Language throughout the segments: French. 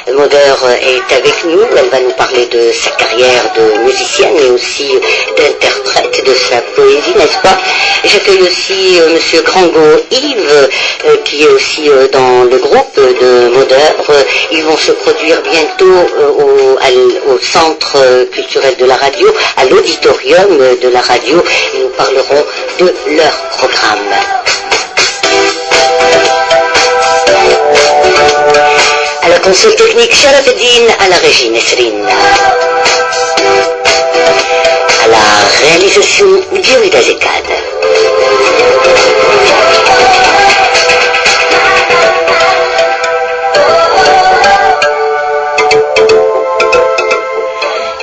Moder est avec nous, elle va nous parler de sa carrière de musicienne et aussi d'interprète, de sa poésie, n'est-ce pas? J'accueille aussi Monsieur Grango Yves, qui est aussi dans le groupe de Moder. Ils vont se produire bientôt au Centre culturel de la radio, à l'auditorium de la radio, et nous parlerons de leur programme. À la console technique, Sharaf Eddin, à la régie Nesrine. À la réalisation, Dioïda Zekad.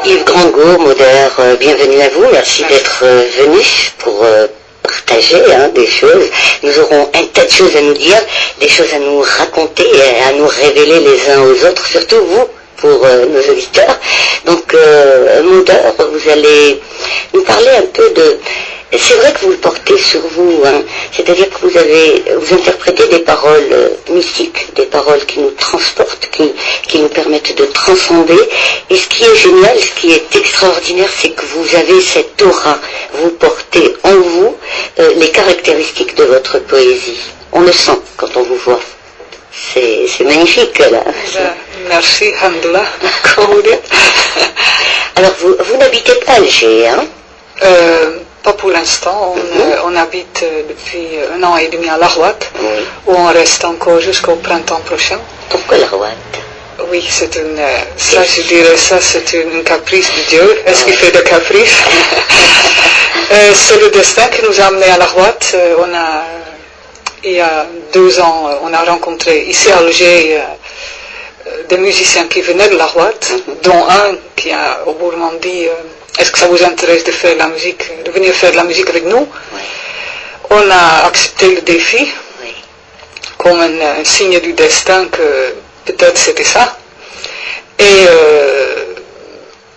Yves Grango, Moder, bienvenue à vous, merci d'être venu pour partager des choses. Nous aurons un tas de choses à nous dire, des choses à nous raconter et à nous révéler les uns aux autres, surtout vous, pour nos auditeurs. Donc, Moder, vous allez nous parler un peu de... C'est vrai que vous le portez sur vous, c'est-à-dire que vous interprétez des paroles mystiques, des paroles qui nous transportent, qui nous permettent de transcender. Et ce qui est génial, ce qui est extraordinaire, c'est que vous avez cette aura, vous portez en vous les caractéristiques de votre poésie. On le sent quand on vous voit. C'est magnifique, là. Merci, Hamdullah. Alors, vous n'habitez pas Alger, hein? Pas pour l'instant, on habite depuis 1 an et demi à Lahouat, où on reste encore jusqu'au printemps prochain. Pourquoi Lahouat? Oui, c'est je dirais ça, c'est une caprice de Dieu. Est-ce qu'il fait de caprices? C'est le destin qui nous a amenés à Lahouat. Il y a 2 ans, on a rencontré ici à Alger des musiciens qui venaient de Lahouat, dont un qui a au Bourg dit est-ce que ça vous intéresse de faire de la musique, de venir faire de la musique avec nous? Oui. On a accepté le défi, comme un signe du destin que peut-être c'était ça. Et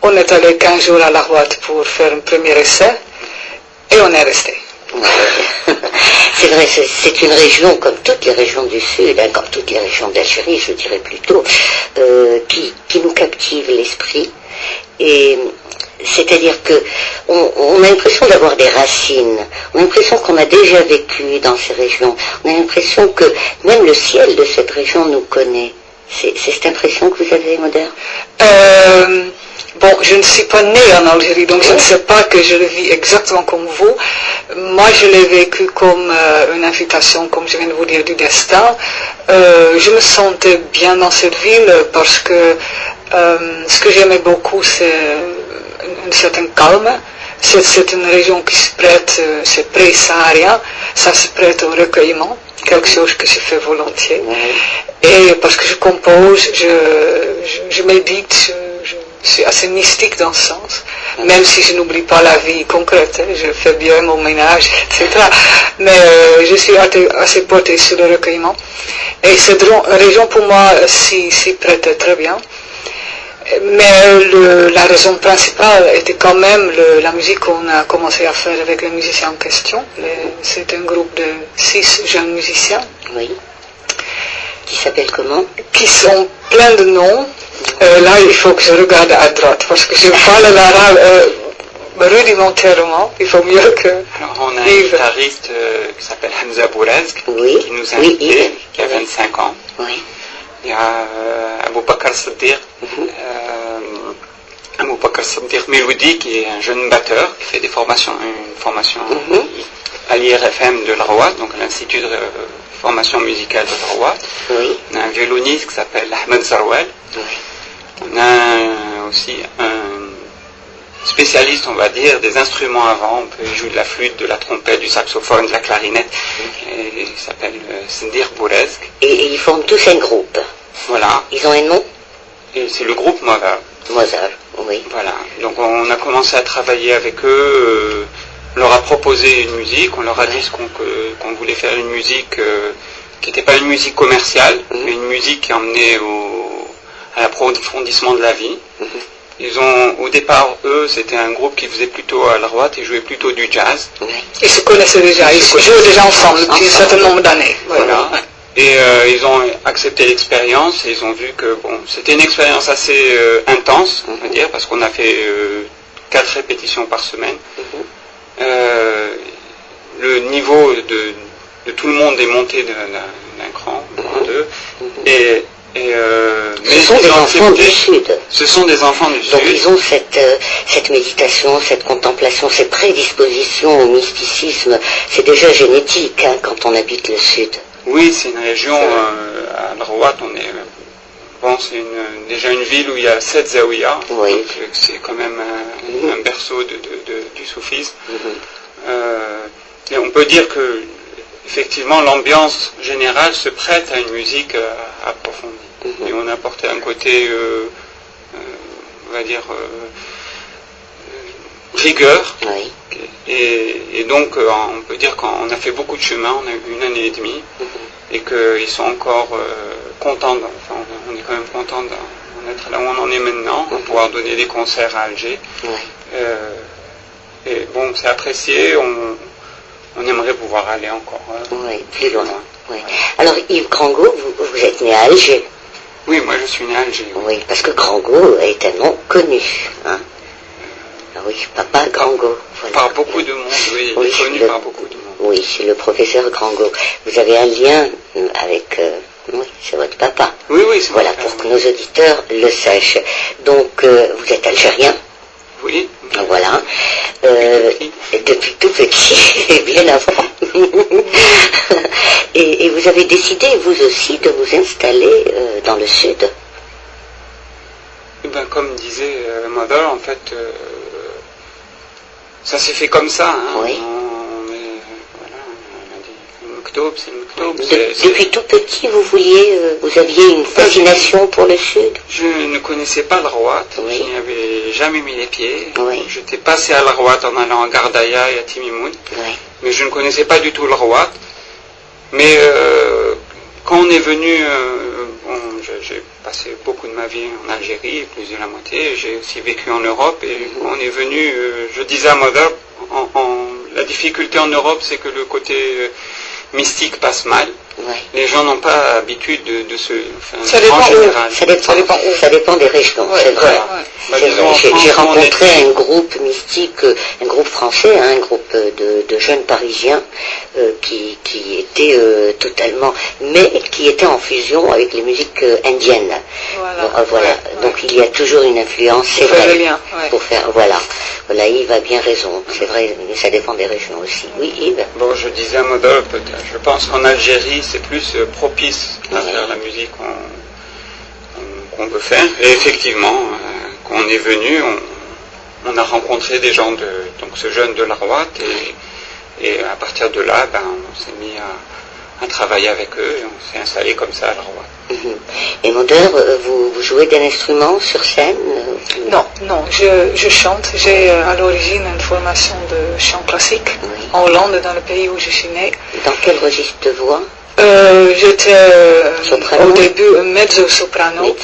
on est allé 15 jours à Lahouat pour faire un premier essai, et on est resté. C'est vrai, c'est une région, comme toutes les régions du Sud, comme toutes les régions d'Algérie, je dirais plutôt, qui nous captive l'esprit. Et c'est-à-dire que on a l'impression d'avoir des racines, on a l'impression qu'on a déjà vécu dans ces régions, on a l'impression que même le ciel de cette région nous connaît. C'est cette impression que vous avez, Moder? Bon, je ne suis pas née en Algérie, donc je ne sais pas que je le vis exactement comme vous. Moi, je l'ai vécu comme une invitation, comme je viens de vous dire, du destin. Je me sentais bien dans cette ville parce que ce que j'aimais beaucoup, c'est un certain calme. C'est une région qui se prête, c'est pré-saharien, ça se prête au recueillement, quelque chose que je fais volontiers. Et parce que je compose, je médite, je suis assez mystique dans ce sens, même si je n'oublie pas la vie concrète, je fais bien mon ménage, etc. Mais je suis assez portée sur le recueillement. Et cette région pour moi s'y prêtait très bien. Mais la raison principale était quand même la musique qu'on a commencé à faire avec les musiciens en question. C'est un groupe de 6 jeunes musiciens. Oui. Qui s'appellent comment? Qui sont pleins de noms. Là, il faut que je regarde à droite parce que je parle l'arabe rudimentairement. Il faut mieux que... Alors, on a un guitariste qui s'appelle Hamza Bourazg, qui nous a invités, qui a 25 ans. Oui. Il y a Abou Bakr Saddiq, Abou Bakr Saddiq Meloudi, qui est un jeune batteur, qui fait une formation à l'IRFM de Lahouat, donc à l'Institut de formation musicale de Lahouat. Oui. On a un violoniste qui s'appelle Ahmed Zarwel. Oui. On a aussi un spécialiste, on va dire, des instruments avant. On peut jouer de la flûte, de la trompette, du saxophone, de la clarinette. Et il s'appelle Sindir Bourezk. Et ils forment tous un groupe. Voilà. Ils ont un nom? Et c'est le groupe Mozart. Mozart, oui. Voilà. Donc on a commencé à travailler avec eux. On leur a proposé une musique. On leur a dit qu'on voulait faire une musique qui n'était pas une musique commerciale, mais une musique qui emmenait à l'approfondissement de la vie. Ils ont, au départ, eux, c'était un groupe qui faisait plutôt à Lahouat, ils jouaient plutôt du jazz. Ils se connaissaient déjà, ils jouaient déjà ensemble depuis un certain nombre d'années. Voilà. Et ils ont accepté l'expérience et ils ont vu que bon, c'était une expérience assez intense, on va dire, parce qu'on a fait 4 répétitions par semaine. Le niveau de tout le monde est monté d'un cran, d'un, deux. Ce sont des enfants du Sud. Ce sont des enfants du Sud. Donc ils ont cette méditation, cette contemplation, cette prédisposition au mysticisme. C'est déjà génétique hein, quand on habite le Sud. Oui, c'est une région, à Rawat, c'est déjà une ville où il y a 7 zaouïas, oui. Donc c'est quand même un berceau du soufisme. Et on peut dire que, effectivement, l'ambiance générale se prête à une musique approfondie. Et on a apporté un côté, on va dire, rigueur. Oui. Et donc, on peut dire qu'on a fait beaucoup de chemin, on a eu 1 année et demie, et qu'ils sont encore contents, enfin, on est quand même contents d'en être là où on en est maintenant, de pouvoir donner des concerts à Alger. Oui. Et bon, c'est apprécié, on aimerait pouvoir aller encore plus loin. Oui. Alors, Yves Grango, vous êtes né à Alger. Oui, moi je suis né à Alger. Oui, parce que Grango est un nom connu. Hein. Oui, Papa Grango. Voilà. Par beaucoup de monde, oui, il est connu par beaucoup de monde. Oui, c'est le professeur Grango. Vous avez un lien avec... oui, c'est votre papa. Oui, c'est voilà, votre papa. pour que nos auditeurs le sachent. Donc, vous êtes algérien. Oui. Voilà. Depuis tout petit, et bien avant. et vous avez décidé, vous aussi, de vous installer dans le Sud. Eh ben, comme disait Mother, en fait, ça s'est fait comme ça. Hein. Oui. On a dit, le Mektoub, c'est le Mektoub. Depuis tout petit, vous aviez une fascination pour le Sud? Je ne connaissais pas le Rawat, oui. Je n'y avais jamais mis les pieds. Oui. J'étais passé à la Rawat en allant à Gardaya et à Timimoun, oui. Mais je ne connaissais pas du tout le Rawat. Mais quand on est venu, j'ai passé beaucoup de ma vie en Algérie, plus de la moitié, j'ai aussi vécu en Europe, et quand on est venu, je disais à Mother, la difficulté en Europe, c'est que le côté mystique passe mal. Ouais. Les gens n'ont pas l'habitude de se... Ça dépend en général. Ça dépend des régions, c'est vrai. J'ai rencontré un groupe mystique, un groupe français, un groupe de jeunes Parisiens qui était totalement... mais qui était en fusion avec les musiques indiennes. Voilà. Donc il y a toujours une influence, c'est vrai. Le lien, pour faire, voilà, Yves a bien raison, c'est vrai, mais ça dépend des régions aussi. Oui, Yves. Bon, je disais à Modol, je pense qu'en Algérie, c'est plus propice à faire la musique qu'on veut faire. Et effectivement, quand on est venu, on a rencontré des gens donc ce jeune de la Rawat, et à partir de là, on s'est mis à travailler avec eux, et on s'est installé comme ça à la Rawat. Et Mother, vous jouez d'un instrument sur scène? Non, je chante. J'ai à l'origine une formation de chant classique en Hollande, dans le pays où je suis née. Dans quel registre de voix? J'étais au début mezzo-soprano,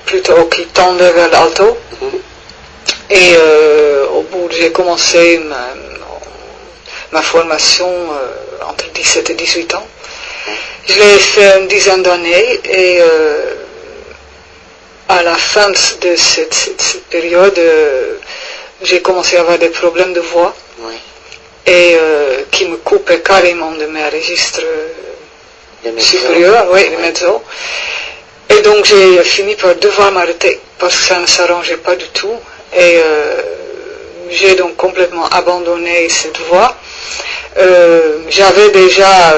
plutôt qui tendait vers l'alto. Et au bout, j'ai commencé ma formation entre 17 et 18 ans. Je l'ai fait une dizaine d'années, et à la fin de cette période, j'ai commencé à avoir des problèmes de voix, et qui me coupaient carrément de mes registres supérieurs, de mezzo. Et donc j'ai fini par devoir m'arrêter parce que ça ne s'arrangeait pas du tout, et j'ai donc complètement abandonné cette voix. J'avais déjà,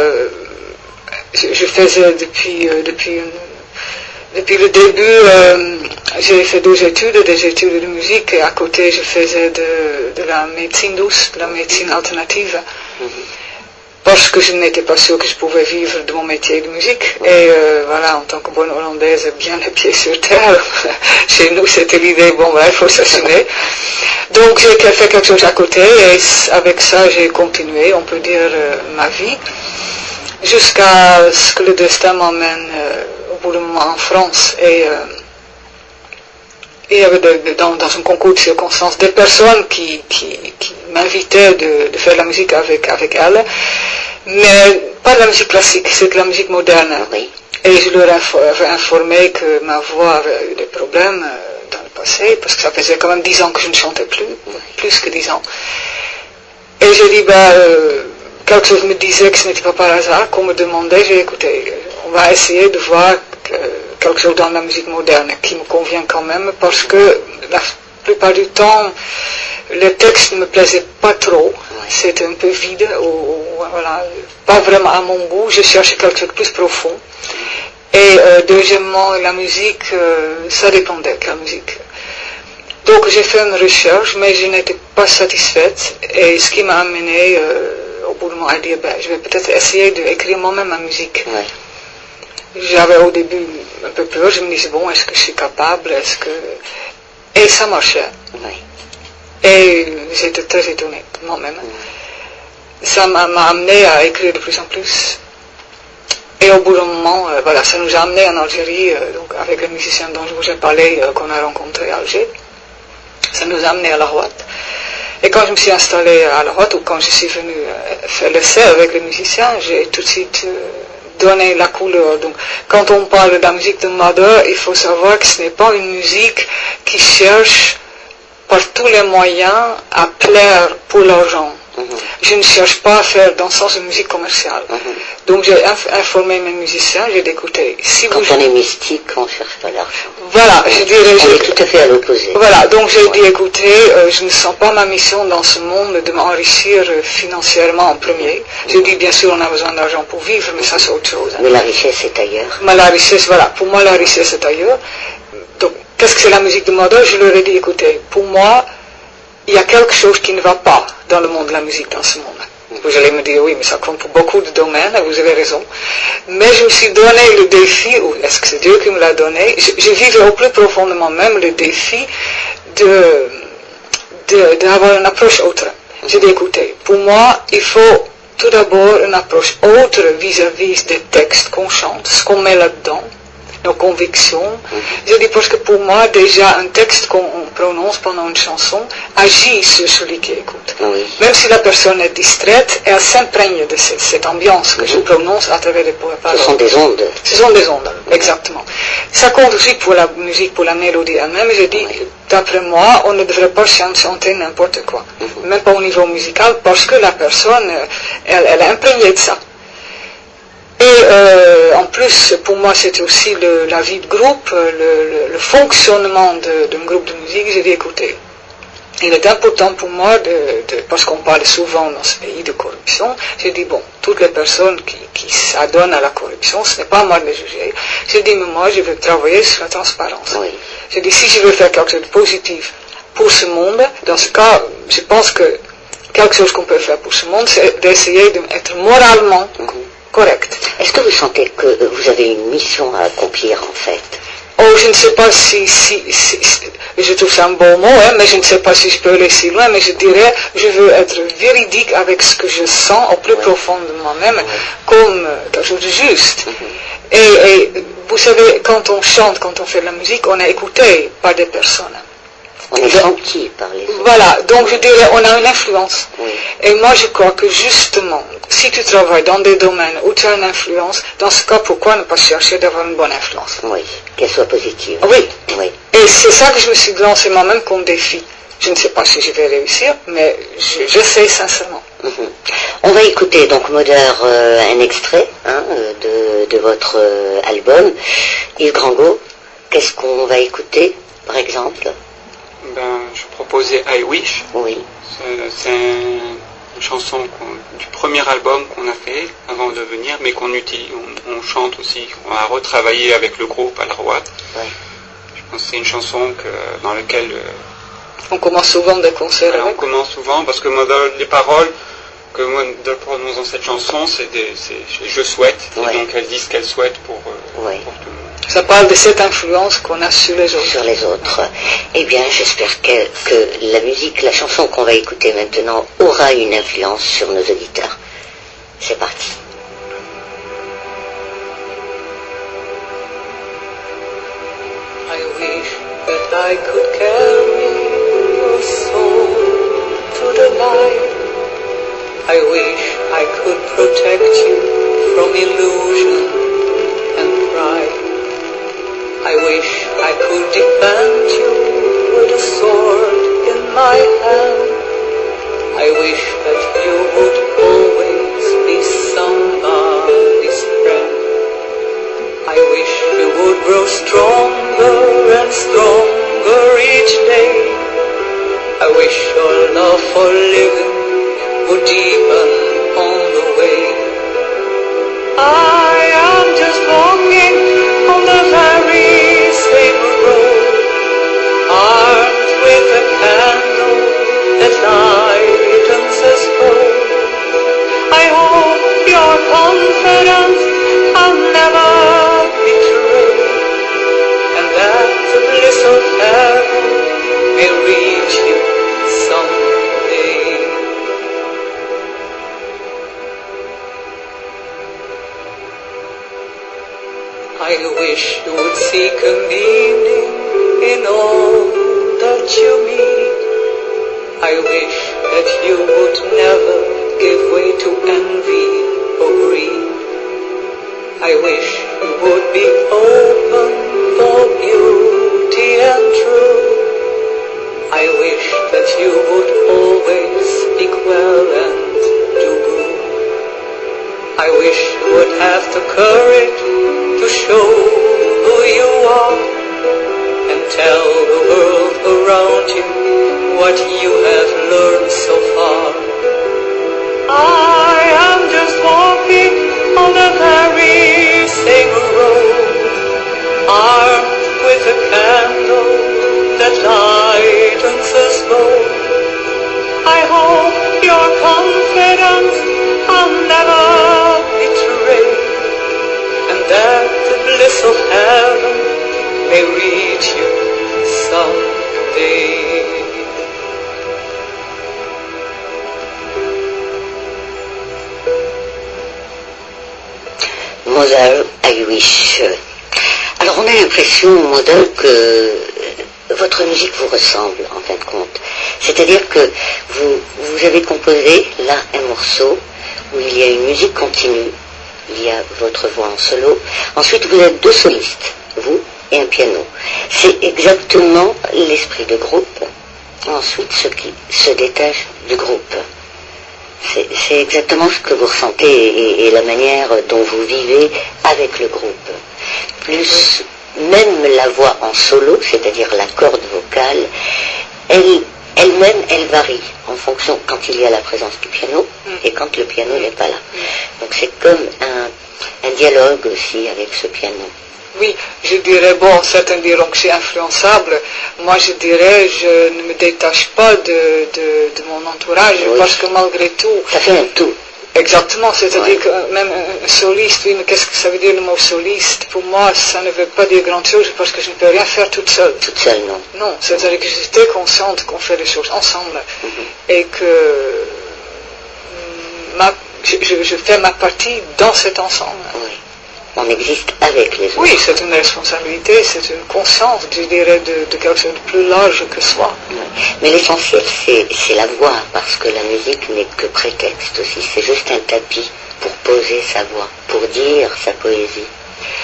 je faisais depuis le début, j'ai fait des études de musique, et à côté je faisais de la médecine douce, de la médecine alternative, parce que je n'étais pas sûre que je pouvais vivre de mon métier de musique. Et voilà, en tant que bonne Hollandaise, bien les pieds sur terre, chez nous c'était l'idée, il faut s'assumer. Donc j'ai fait quelque chose à côté, et avec ça j'ai continué, on peut dire, ma vie, jusqu'à ce que le destin m'emmène au bout d'un moment en France. Et il y avait dans un concours de circonstances des personnes qui m'invitaient de faire de la musique avec elles. Mais pas de la musique classique, c'est de la musique moderne. Oui. Et je leur ai informé que ma voix avait eu des problèmes dans le passé, parce que ça faisait quand même 10 ans que je ne chantais plus que 10 ans. Et j'ai dit, quelque chose me disait que ce n'était pas par hasard qu'on me demandait. J'ai écouté, on va essayer de voir quelque chose dans la musique moderne qui me convient quand même, parce que la plupart du temps, les textes ne me plaisaient pas trop. C'était un peu vide, voilà, pas vraiment à mon goût. Je cherchais quelque chose de plus profond. Et deuxièmement, la musique, ça dépendait de la musique. Donc j'ai fait une recherche, mais je n'étais pas satisfaite. Et ce qui m'a amené au bout de moment à dire, je vais peut-être essayer d'écrire moi-même ma musique. Ouais. J'avais au début un peu peur, je me disais, bon, est-ce que je suis capable, Et ça marchait. Ouais. Et j'étais très étonnée, moi-même. Ça m'a amené à écrire de plus en plus. Et au bout d'un moment, voilà, ça nous a amené en Algérie, donc avec les musiciens dont je vous ai parlé, qu'on a rencontrés à Alger. Ça nous a amené à La Rouatte. Et quand je me suis installée à La Rouatte, ou quand je suis venue faire l'essai avec les musiciens, j'ai tout de suite donné la couleur. Donc, quand on parle de la musique de Mother, il faut savoir que ce n'est pas une musique qui cherche par tous les moyens à plaire pour l'argent. Je ne cherche pas à faire dans le sens de musique commerciale. Donc j'ai informé mes musiciens, j'ai dit écoutez, si Quand vous... on est mystique, on ne cherche pas l'argent. Voilà, je dirais... On est tout à fait à l'opposé. Voilà, donc j'ai dit écoutez, je ne sens pas ma mission dans ce monde de m'enrichir financièrement en premier. J'ai dit bien sûr on a besoin d'argent pour vivre, mais ça c'est autre chose. Mais la richesse est ailleurs. Mais la richesse, voilà, pour moi la richesse est ailleurs. Donc qu'est-ce que c'est la musique de Mother? Je leur ai dit écoutez, pour moi, il y a quelque chose qui ne va pas dans le monde de la musique dans ce monde. Vous allez me dire, oui, mais ça compte pour beaucoup de domaines, vous avez raison. Mais je me suis donné le défi, ou est-ce que c'est Dieu qui me l'a donné, je vivais au plus profondément même le défi d'avoir une approche autre. J'ai dit, écoutez, pour moi, il faut tout d'abord une approche autre vis-à-vis des textes qu'on chante, ce qu'on met là-dedans, nos convictions. Je dis parce que pour moi, déjà, un texte qu'on prononce pendant une chanson agit sur celui qui écoute. Oui. Même si la personne est distraite, elle s'imprègne de cette ambiance que je prononce à travers les paroles. Ce sont des ondes. Ce sont des ondes, exactement. Ça compte aussi pour la musique, pour la mélodie elle-même. Je dis, d'après moi, on ne devrait pas chanter n'importe quoi. Même pas au niveau musical, parce que la personne, elle est imprégnée de ça. Et en plus, pour moi, c'était aussi la vie de groupe, le fonctionnement d'un groupe de musique. J'ai dit, écoutez, il est important pour moi, parce qu'on parle souvent dans ce pays de corruption, j'ai dit, bon, toutes les personnes qui s'adonnent à la corruption, ce n'est pas à moi de les juger. J'ai dit, mais moi, je veux travailler sur la transparence. Oui. J'ai dit, si je veux faire quelque chose de positif pour ce monde, dans ce cas, je pense que quelque chose qu'on peut faire pour ce monde, c'est d'essayer d'être moralement correct. Est-ce que vous sentez que vous avez une mission à accomplir en fait? Oh, je ne sais pas si je trouve ça un bon mot, mais je ne sais pas si je peux aller si loin, mais je dirais, je veux être véridique avec ce que je sens au plus profond de moi-même, comme quelque chose de juste. Et vous savez, quand on chante, quand on fait de la musique, on est écouté par des personnes. On est senti par les autres. Voilà, donc je dirais, on a une influence. Oui. Et moi, je crois que justement, si tu travailles dans des domaines où tu as une influence, dans ce cas, pourquoi ne pas chercher d'avoir une bonne influence? Oui, qu'elle soit positive. Oui. Oui. Et c'est ça que je me suis lancé moi-même comme défi. Je ne sais pas si je vais réussir, mais j'essaie sincèrement. On va écouter donc Mother, un extrait de votre album. Yves Grangot, qu'est-ce qu'on va écouter, par exemple? Je proposais I Wish. Oui. C'est une chanson du premier album qu'on a fait avant de venir, mais qu'on utilise, on chante aussi. On a retravaillé avec le groupe à La Rouatte. Ouais. Je pense que c'est une chanson dans laquelle On commence souvent des concerts on avec. commence souvent parce que les paroles que Mother prononce dans cette chanson, c'est je souhaite. Ouais. Et donc elle dit ce qu'elle souhaite pour tout le monde. Ça parle de cette influence qu'on a sur les autres. Sur les autres. Eh bien, j'espère que la musique, la chanson qu'on va écouter maintenant aura une influence sur nos auditeurs. C'est parti. I wish that I could carry your soul to the light. I wish I I could protect you from illusion and pride. I wish I could defend you with a sword in my hand. I wish that you would always be somebody's friend. I wish you would grow stronger and stronger each day. I wish your love for living would deepen on the way. I am just walking on the very same road, armed with a candle that lightens us both. I hope your confidence I'll never betray, and that the bliss of heaven may reach you someday. I wish you would seek a meaning in all that you meet. I wish that you would never give way to envy or greed. I wish you would be open for beauty and truth. I wish that you would always speak well and do good. I wish you would have the courage to show who you are and tell the world around you what you have learned so far. I am just walking on the very same road, armed with a candle that lightens us both. I hope your confidence I'll never betray, and that the bliss of heaven may reach you someday. Mother, I wish. Alors on a l'impression, Mother, que votre musique vous ressemble en fin de compte. C'est-à-dire que vous avez composé là un morceau où il y a une musique continue, il y a votre voix en solo, ensuite vous êtes deux solistes, vous et un piano. C'est exactement l'esprit de groupe, ensuite ce qui se détache du groupe. C'est exactement ce que vous ressentez et la manière dont vous vivez avec le groupe. Plus même la voix en solo, c'est-à-dire la corde vocale, elle-même, elle varie en fonction quand il y a la présence du piano et quand le piano n'est pas là. Donc c'est comme un dialogue aussi avec ce piano. Oui, je dirais, bon, certains diront que c'est influençable. Moi, je dirais, je ne me détache pas de mon entourage, oui, parce que malgré tout... Ça fait un tout. Exactement, c'est-à-dire que même un soliste, oui, mais qu'est-ce que ça veut dire le mot soliste? Pour moi, ça ne veut pas dire grand chose parce que je ne peux rien faire toute seule. Toute seule, non. Non, c'est-à-dire que j'étais consciente qu'on fait les choses ensemble et que je fais ma partie dans cet ensemble. Oui. On existe avec les autres. Oui, c'est une responsabilité, c'est une conscience, je dirais, de quelque chose de plus large que soi. Oui. Mais l'essentiel, c'est la voix, parce que la musique n'est que prétexte aussi. C'est juste un tapis pour poser sa voix, pour dire sa poésie,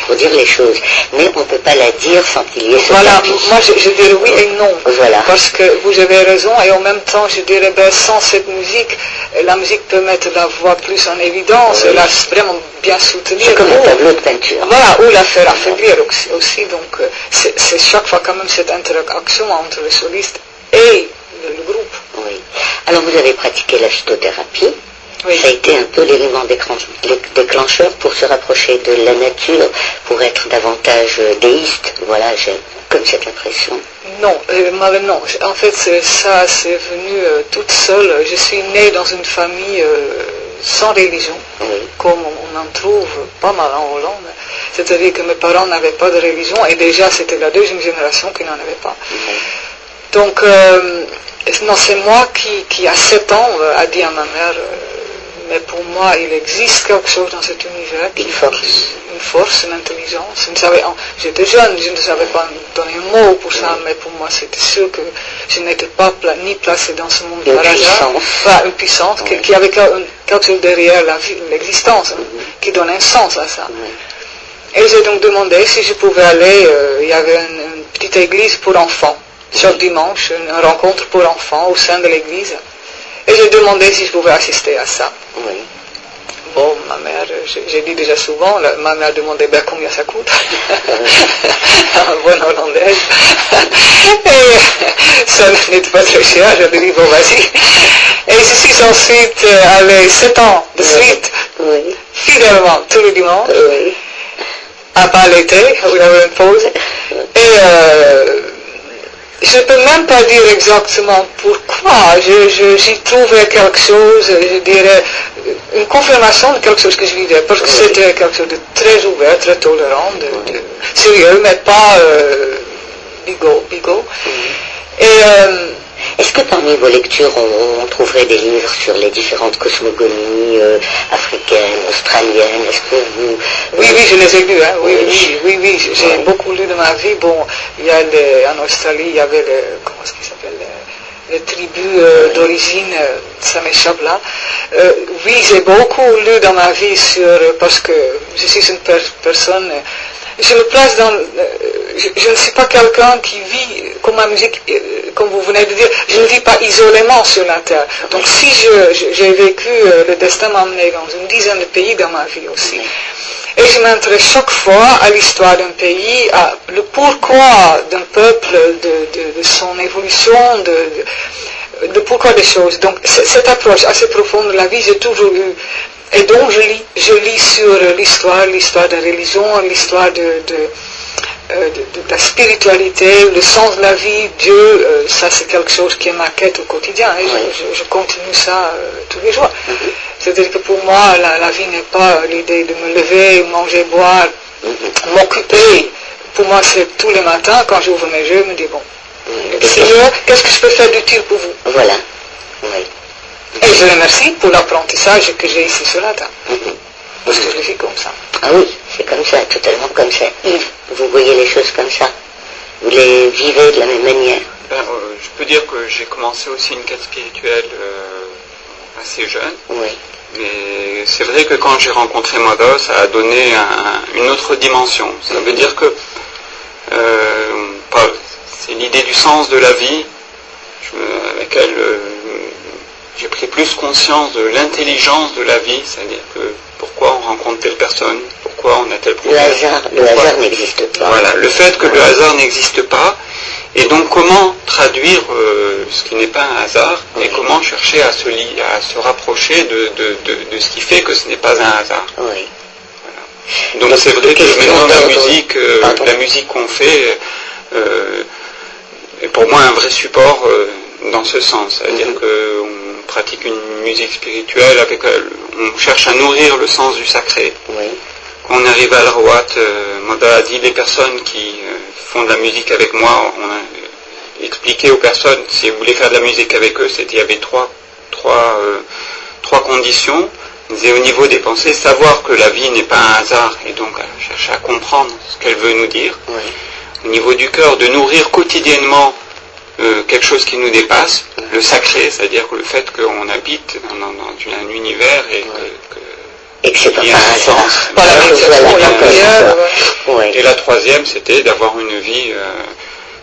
pour dire les choses. Mais on ne peut pas la dire sans qu'il y ait ce tapis. Moi je dirais oui et non. Voilà. Parce que vous avez raison, et en même temps, je dirais, sans cette musique, la musique peut mettre la voix plus en évidence, oui, et la vraiment bien soutenir. C'est comme un tableau de peinture. Voilà, ou la faire affaiblir aussi. Donc c'est chaque fois quand même cette interaction entre le soliste et le groupe. Oui. Alors vous avez pratiqué la phytothérapie. Oui. Ça a été un peu l'élément déclencheur pour se rapprocher de la nature, pour être davantage déiste. Voilà, j'ai comme cette impression. Non, non. En fait, c'est venu toute seule. Je suis née dans une famille sans religion, Oui. comme on en trouve pas mal en Hollande. C'est-à-dire que mes parents n'avaient pas de religion, et déjà c'était la deuxième génération qui n'en avait pas. Oui. Donc, non, c'est moi qui à 7 ans, a dit à ma mère, mais pour moi, il existe quelque chose dans cet univers. Une force. Une force, une intelligence. J'étais jeune, je ne savais pas donner un mot pour ça, mais pour moi, c'était sûr que je n'étais pas ni placée dans ce monde par hasard. Pas une puissance, qui avait quelque chose derrière l'existence, qui donne un sens à ça. Et j'ai donc demandé si je pouvais aller, il y avait une petite église pour enfants, chaque dimanche, une rencontre pour enfants au sein de l'église. Et j'ai demandé si je pouvais assister à ça. Oui. Bon, ma mère, j'ai dit déjà souvent, ma mère demandait combien ça coûte. En bonne hollandaise. Et ça n'était pas très cher, j'avais dit bon vas-y. Et je suis ensuite allée 7 ans de suite, fidèlement, tous les dimanches, à part l'été, où il y avait une pause. Et je ne peux même pas dire exactement pourquoi. J'y trouvais quelque chose, je dirais, une confirmation de quelque chose que je vivais, parce que c'était quelque chose de très ouvert, très tolérant, de sérieux, mais pas bigot. Et est-ce que parmi vos lectures, on trouverait des livres sur les différentes cosmogonies africaines, australiennes? Est-ce que vous... Oui, je les ai lues, hein. Oui, j'ai beaucoup lu de ma vie. Bon, il y a en Australie, il y avait comment est-ce qu'il s'appelle, les tribus d'origine, ça m'échappe là. Oui, j'ai beaucoup lu dans ma vie parce que je suis une personne... Je me place dans... Je ne suis pas quelqu'un qui vit comme ma musique, comme vous venez de dire, je ne vis pas isolément sur la Terre. Donc si j'ai vécu, le destin m'a emmené dans une dizaine de pays dans ma vie aussi. Et je m'intéresse chaque fois à l'histoire d'un pays, à le pourquoi d'un peuple, de son évolution, de pourquoi des choses. Donc cette approche assez profonde de la vie, j'ai toujours eu. Et donc je lis sur l'histoire de la religion, l'histoire de la spiritualité, le sens de la vie, Dieu, ça c'est quelque chose qui est ma quête au quotidien, et je continue ça tous les jours. C'est-à-dire que pour moi, la vie n'est pas l'idée de me lever, manger, boire, m'occuper. Pour moi, c'est tous les matins, quand j'ouvre mes yeux, je me dis, bon, Seigneur, qu'est-ce que je peux faire d'utile pour vous? Voilà, oui. Et je remercie pour l'apprentissage que j'ai ici sur la table. Parce que je le vis comme ça. Ah oui, c'est comme ça, totalement comme ça. Yves, vous voyez les choses comme ça? Vous les vivez de la même manière? Je peux dire que j'ai commencé aussi une quête spirituelle assez jeune. Oui. Mais c'est vrai que quand j'ai rencontré Mother, ça a donné une autre dimension. Ça veut dire que c'est l'idée du sens de la vie avec laquelle j'ai pris plus conscience de l'intelligence de la vie, c'est-à-dire que pourquoi on rencontre telle personne, pourquoi on a tel problème. Le hasard n'existe pas. Voilà, le fait que le hasard n'existe pas, et donc comment traduire ce qui n'est pas un hasard, et comment chercher à se rapprocher de ce qui fait que ce n'est pas un hasard. Oui. Voilà. Donc c'est vrai que maintenant la musique qu'on fait est pour moi un vrai support dans ce sens, c'est-à-dire qu'on pratique une musique spirituelle avec on cherche à nourrir le sens du sacré. Oui. Quand on arrive à l'Arwat, Mother a dit les personnes qui font de la musique avec moi, on a expliqué aux personnes si vous voulez faire de la musique avec eux, il y avait trois conditions. On disait au niveau des pensées, savoir que la vie n'est pas un hasard et donc chercher à comprendre ce qu'elle veut nous dire. Oui. Au niveau du cœur, de nourrir quotidiennement quelque chose qui nous dépasse, le sacré, c'est-à-dire que le fait qu'on habite dans un univers et que c'est pas par hasard. Et la troisième, c'était d'avoir une vie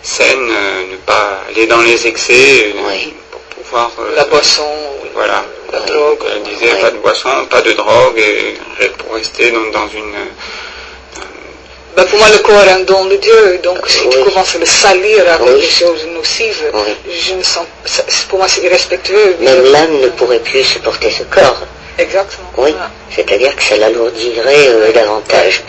saine, ne pas aller dans les excès, pour pouvoir... la boisson, voilà. La drogue. Elle disait pas de boisson, pas de drogue, et pour rester dans une... pour moi, le corps est un don de Dieu, donc si tu commences à le salir avec des choses nocives, je me sens, pour moi c'est irrespectueux. Même l'âme ne pourrait plus supporter ce corps. Exactement. Oui, voilà. C'est-à-dire que ça l'alourdirait davantage.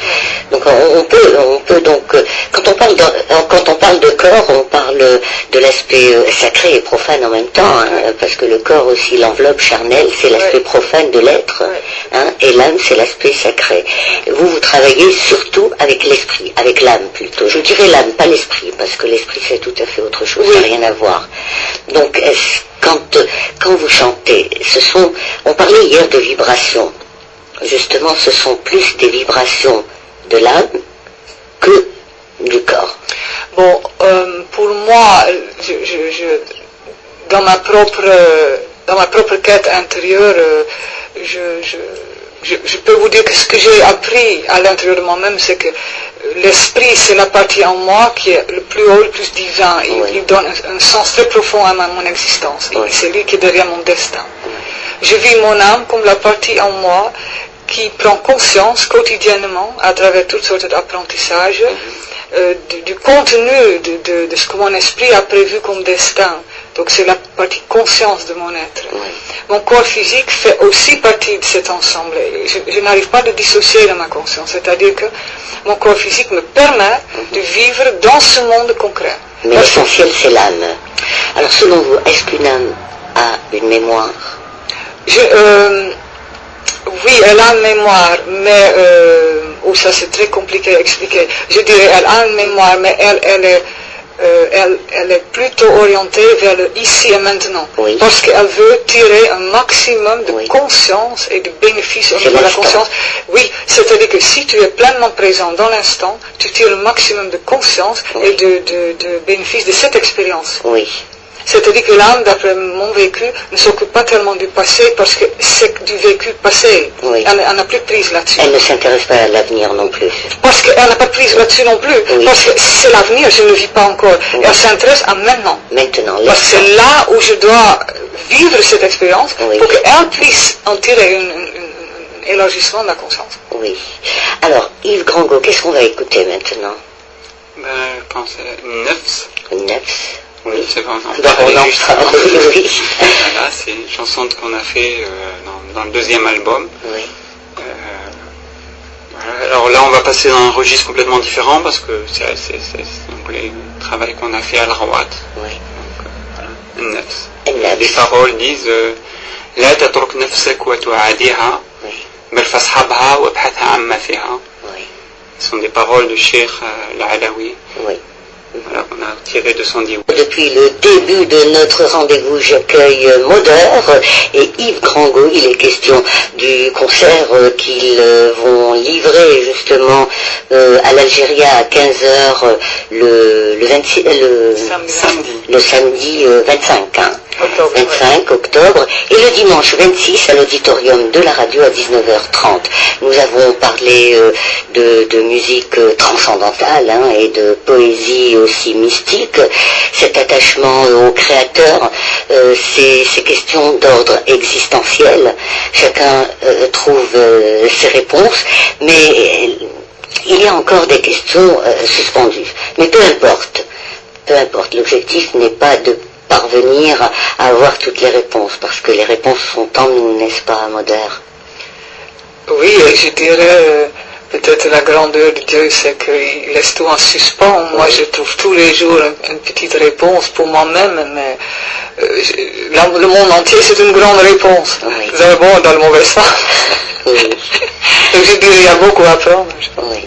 Donc on peut donc quand on parle de corps, on parle de l'aspect sacré et profane en même temps, hein, parce que le corps aussi, l'enveloppe charnelle, c'est l'aspect profane de l'être, hein, et l'âme, c'est l'aspect sacré. Vous travaillez surtout avec l'esprit, avec l'âme plutôt. Je dirais l'âme, pas l'esprit, parce que l'esprit c'est tout à fait autre chose, ça n'a rien à voir. Donc, quand vous chantez, on parlait hier de vibrations. Justement, ce sont plus des vibrations de l'âme que du corps. Bon, pour moi, dans ma propre quête intérieure, je peux vous dire que ce que j'ai appris à l'intérieur de moi-même, c'est que l'esprit, c'est la partie en moi qui est le plus haut, le plus divin. Il donne un sens très profond à mon existence. Et c'est lui qui est derrière mon destin. Je vis mon âme comme la partie en moi qui prend conscience quotidiennement, à travers toutes sortes d'apprentissages, du contenu de ce que mon esprit a prévu comme destin. Donc c'est la partie conscience de mon être. Mon corps physique fait aussi partie de cet ensemble. Je n'arrive pas à le dissocier de ma conscience. C'est-à-dire que mon corps physique me permet de vivre dans ce monde concret. Mais l'essentiel, c'est l'âme. Alors selon vous, est-ce qu'une âme a une mémoire? Oui, elle a une mémoire, mais ça c'est très compliqué à expliquer. Je dirais elle a une mémoire, mais elle est plutôt orientée vers le ici et maintenant. Parce qu'elle veut tirer un maximum de conscience et de bénéfice au niveau de la conscience. Oui, c'est-à-dire que si tu es pleinement présent dans l'instant, tu tires le maximum de conscience et de bénéfice de cette expérience. Oui. C'est-à-dire que l'âme, d'après mon vécu, ne s'occupe pas tellement du passé parce que c'est du vécu passé. Elle n'a plus de prise là-dessus. Elle ne s'intéresse pas à l'avenir non plus. Parce qu'elle n'a pas de prise là-dessus non plus. Parce que c'est l'avenir, je ne le vis pas encore. Elle s'intéresse à maintenant. Maintenant. Parce que c'est là où je dois vivre cette expérience pour qu'elle puisse en tirer un élargissement de la conscience. Oui. Alors, Yves Grangot, qu'est-ce qu'on va écouter maintenant? Quand c'est Nefs. Nefs. Oui, c'est vrai. Oui. Voilà, c'est une chanson qu'on a fait dans le deuxième album. Oui. Voilà. Alors là, on va passer dans un registre complètement différent parce que c'est le travail qu'on a fait à la Rawat. Oui. Donc, voilà. Les paroles disent لا تترك نفسك وتعاديها بل فاصحبها وابحث عما فيها. Ce sont des paroles de Cheikh Al-Alawi. Oui. Voilà, on a tiré de son livre. Depuis le début de notre rendez-vous, j'accueille Moder et Yves Grangot. Il est question du concert qu'ils vont livrer justement à l'Algérie à 15h le samedi 25. 25 octobre et le dimanche 26 à l'auditorium de la radio à 19h30. Nous avons parlé de musique transcendantale et de poésie aussi mystique. Cet attachement au créateur, ces questions d'ordre existentiel, chacun trouve ses réponses, mais il y a encore des questions suspendues. Mais peu importe, l'objectif n'est pas de parvenir à avoir toutes les réponses, parce que les réponses sont en nous, n'est-ce pas, Moder? Oui, je dirais peut-être la grandeur de Dieu, c'est qu'il laisse tout en suspens. Moi, je trouve tous les jours une petite réponse pour moi-même, mais le monde entier, c'est une grande réponse. Vous avez bon dans le mauvais sens. Donc je dirais, il y a beaucoup à apprendre. Oui.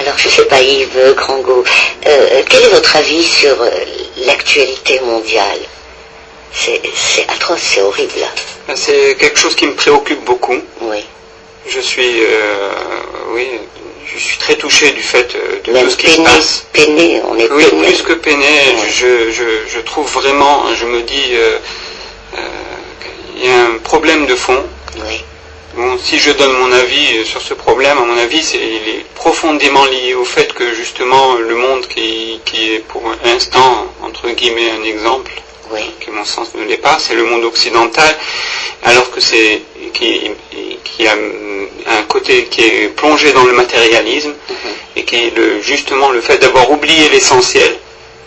Alors, je ne sais pas, Yves Grangot, quel est votre avis sur l'actualité mondiale? C'est atroce, c'est horrible. C'est quelque chose qui me préoccupe beaucoup. Oui. Je suis très touché du fait de tout ce qui se passe. Peiné, on est oui, peiné. Plus que peiné, je trouve vraiment, je me dis, qu'il y a un problème de fond. Oui. Bon, si je donne mon avis sur ce problème, à mon avis, il est profondément lié au fait que justement le monde qui est pour l'instant, entre guillemets, un exemple, qui à mon sens ne l'est pas, c'est le monde occidental, alors que qui a un côté qui est plongé dans le matérialisme, et qui est justement le fait d'avoir oublié l'essentiel,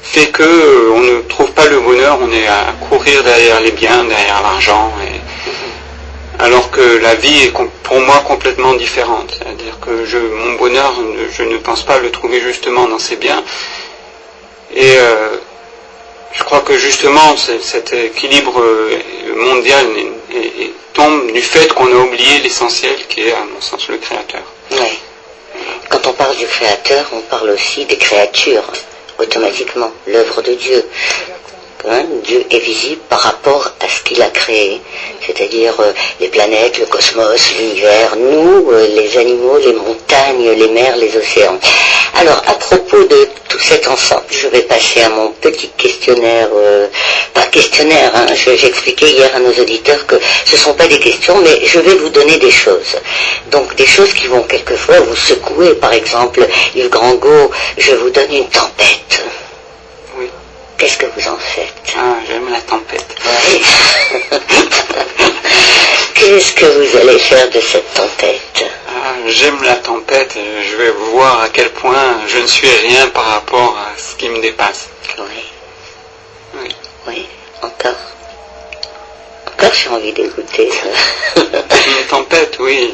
fait que on ne trouve pas le bonheur, on est à courir derrière les biens, derrière l'argent, alors que la vie est pour moi complètement différente. C'est-à-dire que mon bonheur, je ne pense pas le trouver justement dans ces biens. Et Je crois que justement cet équilibre mondial tombe du fait qu'on a oublié l'essentiel qui est, à mon sens, le Créateur. Oui. Quand on parle du Créateur, on parle aussi des créatures, automatiquement, l'œuvre de Dieu. Dieu est visible par rapport à ce qu'il a créé, c'est-à-dire les planètes, le cosmos, l'univers, nous, les animaux, les montagnes, les mers, les océans. Alors, à propos de tout cet ensemble, je vais passer à mon petit questionnaire, pas questionnaire, hein, j'expliquais hier à nos auditeurs que ce ne sont pas des questions, mais je vais vous donner des choses. Donc, des choses qui vont quelquefois vous secouer. Par exemple, Yves Grangot, je vous donne une tempête. Oui. Qu'est-ce que vous en faites? Ah, j'aime la tempête. Oui. Qu'est-ce que vous allez faire de cette tempête? Ah, j'aime la tempête et je vais voir à quel point je ne suis rien par rapport à ce qui me dépasse. Oui. Oui. Oui, encore. Encore j'ai envie d'écouter ça. Une tempête, oui.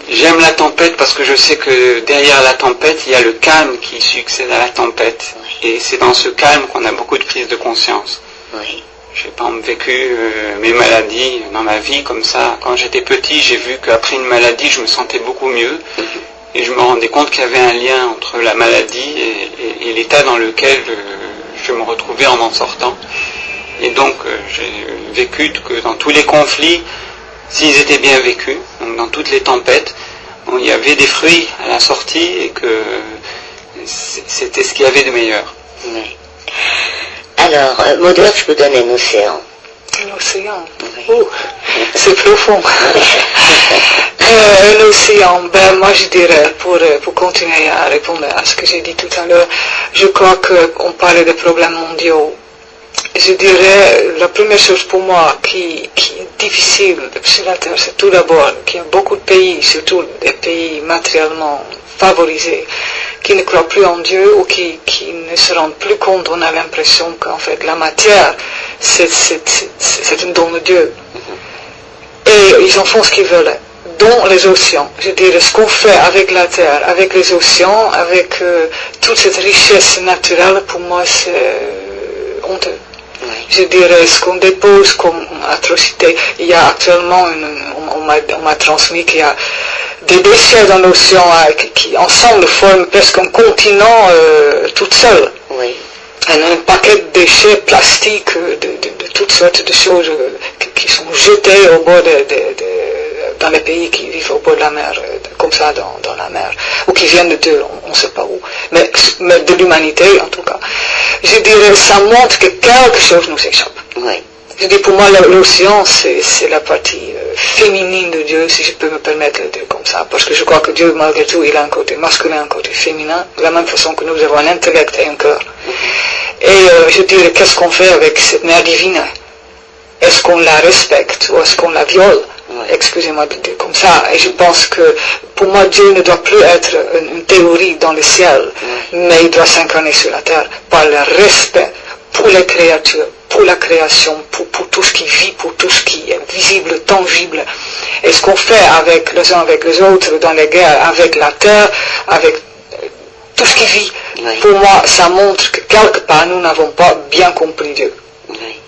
J'aime la tempête parce que je sais que derrière la tempête, il y a le calme qui succède à la tempête. Oui. Et c'est dans ce calme qu'on a beaucoup de prise de conscience. Oui. J'ai pas vécu mes maladies dans ma vie comme ça. Quand j'étais petit, j'ai vu qu'après une maladie, je me sentais beaucoup mieux. Et je me rendais compte qu'il y avait un lien entre la maladie et l'état dans lequel je me retrouvais en sortant. Et donc, j'ai vécu que dans tous les conflits, s'ils étaient bien vécus, donc dans toutes les tempêtes, il y avait des fruits à la sortie et que c'était ce qu'il y avait de meilleur. Oui. Alors, Maudeur, je vous donne un océan. Un océan. Oui. Oh, c'est profond. Un océan, ben moi je dirais, pour continuer à répondre à ce que j'ai dit tout à l'heure, je crois qu'on parlait de problèmes mondiaux. Je dirais, la première chose pour moi qui est difficile sur la Terre, c'est tout d'abord qu'il y a beaucoup de pays, surtout des pays matériellement favorisés, qui ne croient plus en Dieu ou qui ne se rendent plus compte. On a l'impression qu'en fait la matière, c'est un don de Dieu. Et ils en font ce qu'ils veulent. Dont les océans. Je dirais, ce qu'on fait avec la Terre, avec les océans, avec toute cette richesse naturelle, pour moi c'est honteux. Oui. Je dirais, ce qu'on dépose comme atrocité. Il y a actuellement, on m'a transmis qu'il y a des déchets dans l'océan qui ensemble forment presque un continent tout seul. Oui. Un paquet de déchets plastiques, de toutes sortes de choses qui sont jetés au bord dans les pays qui vivent au bord de la mer, comme ça dans la mer, ou qui viennent de on ne sait pas où, mais de l'humanité en tout cas. Je dirais, ça montre que quelque chose nous échappe. Oui. Je dis, pour moi, l'océan, c'est la partie féminine de Dieu, si je peux me permettre de dire comme ça, parce que je crois que Dieu, malgré tout, il a un côté masculin, un côté féminin, de la même façon que nous avons un intellect et un cœur. Et je dirais, qu'est-ce qu'on fait avec cette mère divine? Est-ce qu'on la respecte ou est-ce qu'on la viole? Excusez-moi de dire comme ça. Et je pense que pour moi, Dieu ne doit plus être une théorie dans le ciel, mais il doit s'incarner sur la terre par le respect pour les créatures, pour la création, pour tout ce qui vit, pour tout ce qui est visible, tangible. Et ce qu'on fait avec les uns avec les autres, dans les guerres, avec la terre, avec tout ce qui vit, pour moi, ça montre que quelque part, nous n'avons pas bien compris Dieu. Oui.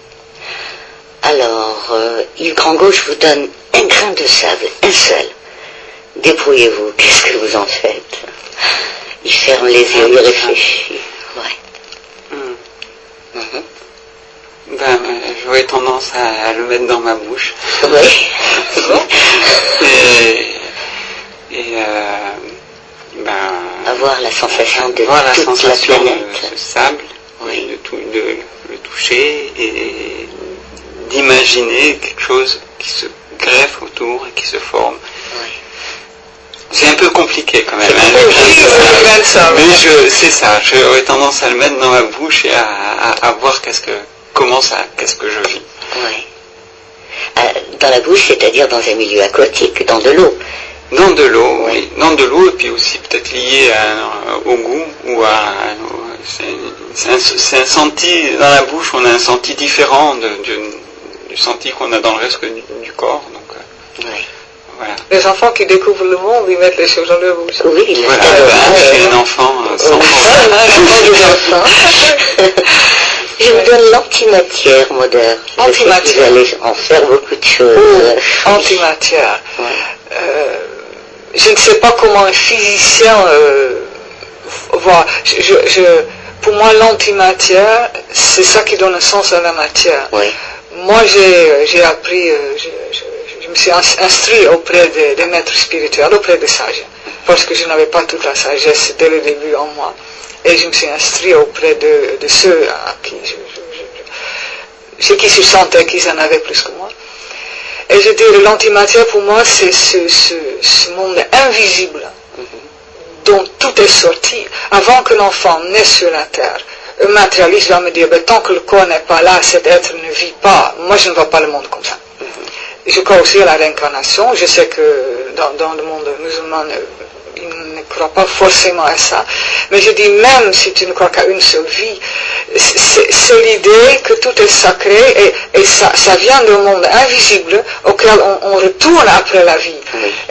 Alors, Yves Grangot, je vous donne un grain de sable, un seul. Débrouillez-vous, qu'est-ce que vous en faites? Il ferme les yeux, il réfléchit. Ouais. Ben, j'aurais tendance à le mettre dans ma bouche. Oui. Avoir la sensation de voir la toute sensation la planète. de ce sable, Oui. de le toucher et d'imaginer quelque chose qui se greffe autour et qui se forme. Oui. C'est un peu compliqué quand même. Mais c'est ça, j'aurais tendance à le mettre dans ma bouche et à voir qu'est-ce que je vis. Oui. Dans la bouche, c'est-à-dire dans un milieu aquatique, dans de l'eau. Dans de l'eau, Oui. oui. Dans de l'eau, et puis aussi peut-être lié au goût, ou c'est un senti, dans la bouche, on a un senti différent du senti qu'on a dans le reste du corps. Donc, Oui. voilà. Les enfants qui découvrent le monde, ils mettent les choses dans leur bouche. Oui, il Voilà, est j'ai un enfant sans Un enfant des enfants. Je vous donne l'antimatière, moderne. Antimatière. Je sais que vous allez en faire beaucoup de choses. Antimatière. Ouais. Je ne sais pas comment un physicien voit. Pour moi, l'antimatière, c'est ça qui donne un sens à la matière. Oui. Moi, j'ai appris, je me suis instruit auprès des maîtres spirituels, auprès des sages, parce que je n'avais pas toute la sagesse dès le début en moi. Et je me suis instruit auprès de ceux à qui chez qui je sentais qu'ils en avaient plus que moi. Et je dirais, l'antimatière pour moi, c'est ce monde invisible dont tout est sorti. Avant que l'enfant naisse sur la terre, un matérialiste va me dire, tant que le corps n'est pas là, cet être ne vit pas. Moi, je ne vois pas le monde comme ça. Je crois aussi à la réincarnation. Je sais que dans le monde musulman, ils ne croient pas forcément à ça. Mais je dis, même si tu ne crois qu'à une seule vie, c'est l'idée que tout est sacré et ça vient d'un monde invisible auquel on retourne après la vie.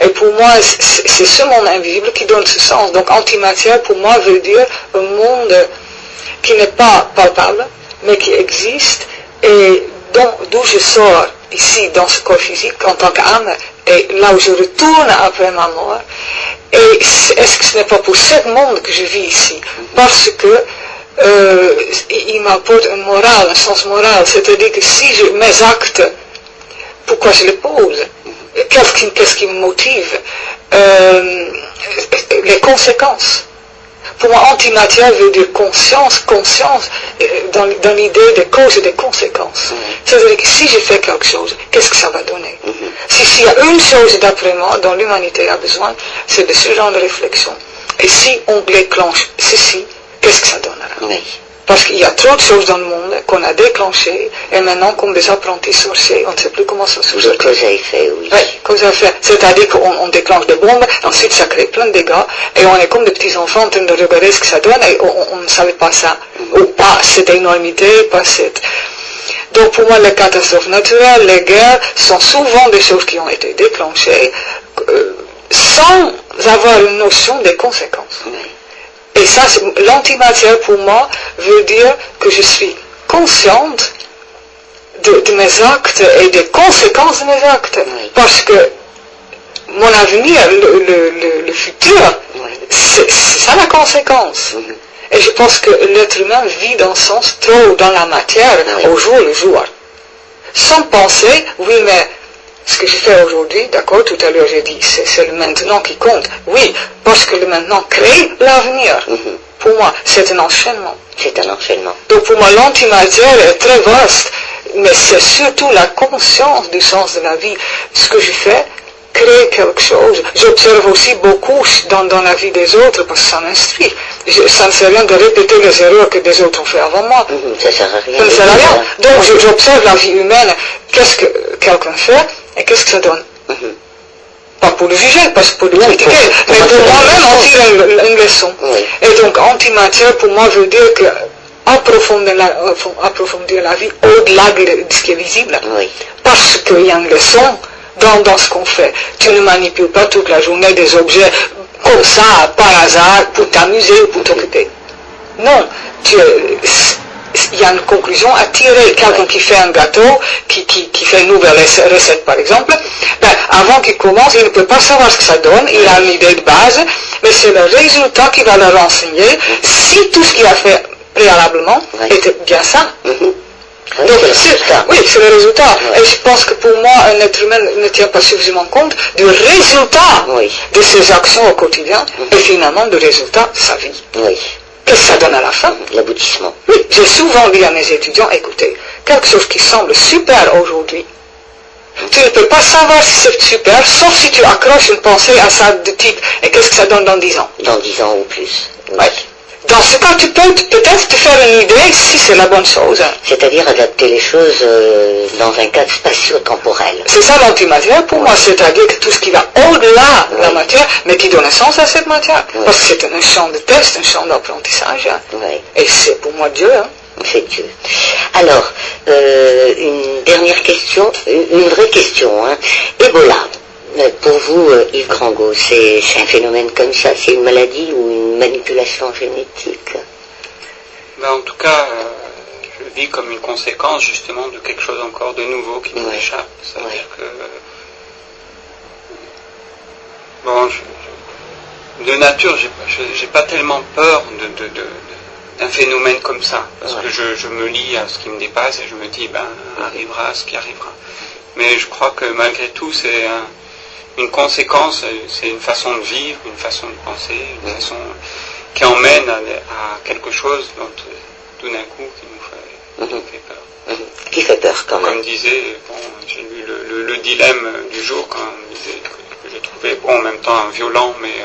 Et pour moi, c'est ce monde invisible qui donne ce sens. Donc antimatière, pour moi, veut dire un monde qui n'est pas palpable, mais qui existe et d'où je sors ici dans ce corps physique en tant qu'âme et là où je retourne après ma mort. Et est-ce que ce n'est pas pour ce monde que je vis ici? Parce que il m'apporte une morale, un sens moral. C'est-à-dire que si mes actes, pourquoi je les pose? Qu'est-ce qui me motive? Les conséquences. Pour moi, antimatière veut dire conscience dans l'idée des causes et des conséquences. C'est-à-dire que si je fais quelque chose, qu'est-ce que ça va donner? S'il y a une chose d'après moi dont l'humanité a besoin, c'est de ce genre de réflexion. Et si on déclenche ceci, qu'est-ce que ça donnera? Parce qu'il y a trop de choses dans le monde qu'on a déclenchées, et maintenant, comme des apprentis sorciers, on ne sait plus comment ça se fait. Cause à effet, oui. Oui, cause à effet. C'est-à-dire qu'on déclenche des bombes, ensuite ça crée plein de dégâts, et on est comme des petits enfants en train de regarder ce que ça donne, et on ne savait pas ça. Ou pas cette énormité, pas cette... Donc pour moi, les catastrophes naturelles, les guerres, sont souvent des choses qui ont été déclenchées sans avoir une notion des conséquences. Et ça, l'antimatière pour moi veut dire que je suis consciente de mes actes et des conséquences de mes actes. Parce que mon avenir, le futur, c'est ça la conséquence. Et je pense que l'être humain vit dans ce sens trop dans la matière, au jour le jour. Sans penser, oui mais ce que je fais aujourd'hui, d'accord, tout à l'heure j'ai dit, c'est le maintenant qui compte. Oui, parce que le maintenant crée l'avenir. Pour moi, c'est un enchaînement. C'est un enchaînement. Donc pour moi, l'antimatière est très vaste, mais c'est surtout la conscience du sens de la vie. Ce que je fais crée quelque chose. J'observe aussi beaucoup dans la vie des autres, parce que ça m'instruit. Ça ne sert à rien de répéter les erreurs que des autres ont fait avant moi. Ça ne sert à rien. Ça ne sert à rien. Donc j'observe la vie humaine, qu'est-ce que quelqu'un fait, et qu'est-ce que ça donne? Pas pour le juger, pas pour le critiquer, mais pour moi-même en tirer une leçon. Et donc antimatière pour moi veut dire que approfondir la vie au-delà de ce qui est visible. Parce qu'il y a une leçon dans ce qu'on fait. Tu ne manipules pas toute la journée des objets comme ça, par hasard, pour t'amuser ou pour t'occuper. Non, il y a une conclusion à tirer. Quelqu'un qui fait un gâteau, qui fait une nouvelle recette par exemple, avant qu'il commence, il ne peut pas savoir ce que ça donne, il a une idée de base, mais c'est le résultat qui va le renseigner si tout ce qu'il a fait préalablement était bien ça. Donc, c'est le résultat. Et je pense que pour moi, un être humain ne tient pas suffisamment compte du résultat de ses actions au quotidien et finalement du résultat de sa vie. Qu'est-ce que ça donne à la fin? L'aboutissement. Oui, j'ai souvent dit à mes étudiants, écoutez, quelque chose qui semble super aujourd'hui, tu ne peux pas savoir si c'est super, sauf si tu accroches une pensée à ça de type, et qu'est-ce que ça donne dans 10 ans? Dans 10 ans ou plus. Dans ce cas, tu peux peut-être te faire une idée si c'est la bonne chose. C'est-à-dire adapter les choses dans un cadre spatio-temporel. C'est ça l'antimatière pour moi, c'est-à-dire que tout ce qui va au-delà de la matière, mais qui donne un sens à cette matière. Parce que c'est un champ de test, un champ d'apprentissage. Et c'est pour moi Dieu. C'est Dieu. Alors, une dernière question, une vraie question. Ebola. Pour vous, Yves Grangot, c'est un phénomène comme ça? C'est une maladie ou une manipulation génétique? En tout cas, le vis comme une conséquence justement de quelque chose encore de nouveau qui nous échappe. Ça veut dire que bon, de nature, j'ai pas tellement peur d'un phénomène comme ça, parce que je me lie à ce qui me dépasse et je me dis, ben, arrivera ce qui arrivera. Mais je crois que malgré tout, c'est une conséquence, c'est une façon de vivre, une façon de penser, une façon qui emmène à quelque chose dont tout d'un coup qui nous fait peur. Qui fait peur quand même. Comme disait, bon, j'ai lu le dilemme du jour quand on disait que je trouvais, bon, en même temps violent, mais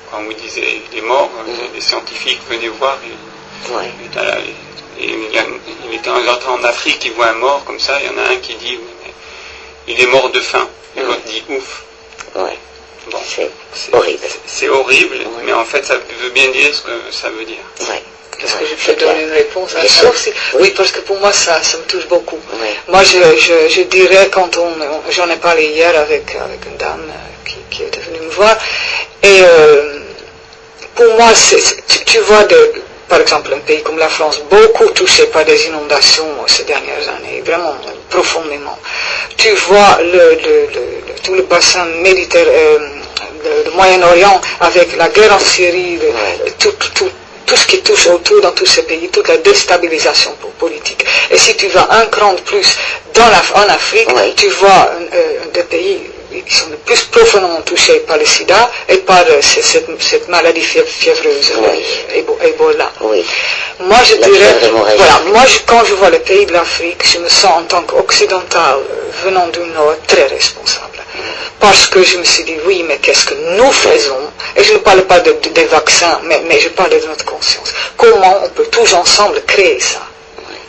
quand on vous disait il est mort, les scientifiques venaient voir il est de temps en temps en Afrique, il voit un mort comme ça, il y en a un qui dit oui, mais il est mort de faim, et l'autre dit ouf. Bon, c'est horrible. C'est horrible, mais en fait ça veut bien dire ce que ça veut dire. Est-ce que je peux donner une réponse à ça aussi? Oui, parce que pour moi ça me touche beaucoup. Moi je dirais, quand j'en ai parlé hier avec une dame qui était venue me voir, et pour moi tu vois par exemple un pays comme la France, beaucoup touché par des inondations ces dernières années, vraiment profondément. Tu vois tout le bassin méditerranéen, le Moyen-Orient, avec la guerre en Syrie, tout ce qui touche autour dans tous ces pays, toute la déstabilisation politique. Et si tu vas un cran de plus en Afrique, tu vois des pays qui sont le plus profondément touchés par le sida et par cette maladie fiévreuse, Ebola. Moi je dirais, quand je vois les pays de l'Afrique, je me sens en tant qu'occidental venant du Nord très responsable. Parce que je me suis dit, oui, mais qu'est-ce que nous faisons? Et je ne parle pas des vaccins, mais je parle de notre conscience. Comment on peut tous ensemble créer ça?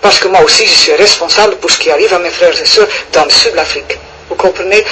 Parce que moi aussi, je suis responsable pour ce qui arrive à mes frères et sœurs dans le sud de l'Afrique. Vous comprenez?